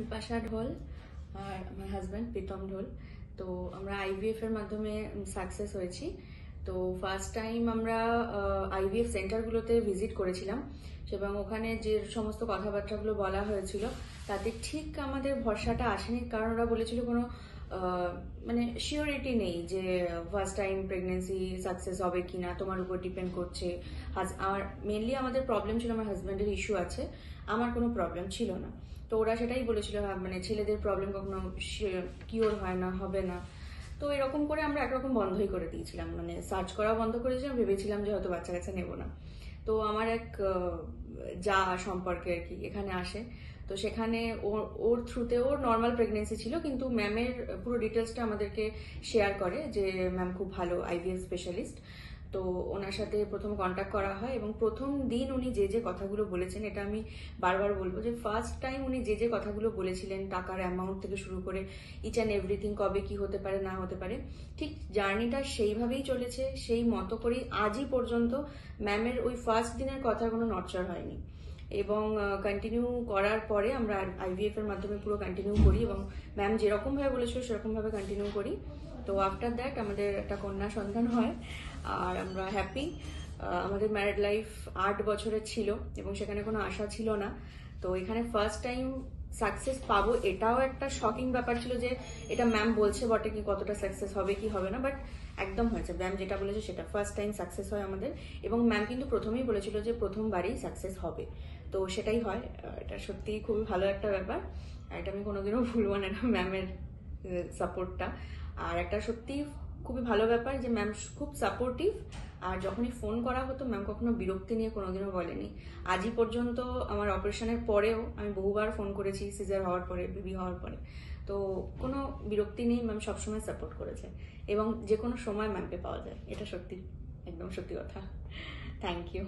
বিপাশা ঢোল আর আমার হাজব্যান্ড প্রীতম ঢোল। তো আমরা আইভিএফ এর মাধ্যমে সাকসেস হয়েছি। তো ফার্স্ট টাইম আমরা আইভিএফ সেন্টারগুলোতে ভিজিট করেছিলাম এবং ওখানে যে সমস্ত কথাবার্তাগুলো বলা হয়েছিল তাতে ঠিক আমাদের ভরসাটা আসেনি, কারণ ওরা বলেছিল কোনো মানে শিওরিটি নেই যে ফার্স্ট টাইম প্রেগনেন্সি সাকসেস হবে কিনা, তোমার উপর ডিপেন্ড করছে। আর মেনলি আমাদের প্রবলেম ছিল, আমার হাজব্যান্ডের ইস্যু আছে, আমার কোনো প্রবলেম ছিল না। তো ওরা সেটাই বলেছিল, মানে ছেলেদের প্রবলেম কখনো কিওর হয় না, হবে না। তো এরকম করে আমরা একরকম বন্ধই করে দিয়েছিলাম, মানে সার্চ করা বন্ধ করেছিলাম, ভেবেছিলাম যে হয়তো বাচ্চা কাচ্চা নেবো না। তো আমার এক যা সম্পর্কে আর কি এখানে আসে, তো সেখানে ওর থ্রুতে ওর নর্মাল প্রেগনেন্সি ছিল, কিন্তু ম্যামের পুরো ডিটেলসটা আমাদেরকে শেয়ার করে যে ম্যাম খুব ভালো আইভিএফ স্পেশালিস্ট। তো ওনার সাথে প্রথম কন্ট্যাক্ট করা হয় এবং প্রথম দিন উনি যে যে কথাগুলো বলেছেন, এটা আমি বারবার বলবো যে ফার্স্ট টাইম উনি যে যে কথাগুলো বলেছিলেন, টাকার অ্যামাউন্ট থেকে শুরু করে ইচ অ্যান্ড এভরিথিং, কবে কি হতে পারে না হতে পারে, ঠিক জার্নিটা সেইভাবেই চলেছে, সেই মতো করেই আজই পর্যন্ত ম্যামের ওই ফার্স্ট দিনের কথার কোনো নড়চড় হয়নি। এবং কন্টিনিউ করার পরে আমরা আইভিএফ এর মাধ্যমে পুরো কন্টিনিউ করি এবং ম্যাম যেরকম ভাবে বলেছিল সেরকম ভাবে কন্টিনিউ করি। তো আফটার দ্যাট আমাদের একটা কন্যা সন্তান হয় আর আমরা হ্যাপি। আমাদের ম্যারিড লাইফ 8 বছরের ছিল এবং সেখানে কোনো আশা ছিল না। তো এখানে ফার্স্ট টাইম সাকসেস পাবো, এটাও একটা শকিং ব্যাপার ছিল যে এটা ম্যাম বলছে বটে কি কতটা সাকসেস হবে কি হবে না, বাট একদম হয়েছে। ম্যাম যেটা বলেছে সেটা ফার্স্ট টাইম সাকসেস হয় আমাদের, এবং ম্যাম কিন্তু প্রথমেই বলেছিল যে প্রথমবারই সাকসেস হবে। তো সেটাই হয়, এটা সত্যি খুবই ভালো একটা ব্যাপার, এটা আমি কোনোদিনও ভুলবো না, এটা ম্যামের সাপোর্টটা। আর একটা সত্যি খুবই ভালো ব্যাপার যে ম্যাম খুব সাপোর্টিভ, আর যখনই ফোন করা হতো ম্যাম কখনো বিরক্তি নিয়ে কোনোদিনও বলেনি। আজই পর্যন্ত আমার অপারেশনের পরেও আমি বহুবার ফোন করেছি, সিজার হওয়ার পরে, বেবি হওয়ার পরে, তো কোনো বিরক্তি নেই, ম্যাম সবসময় সাপোর্ট করেছে এবং যে কোনো সময় ম্যামকে পাওয়া যায়, এটা সত্যি একদম সত্যি কথা। Thank you.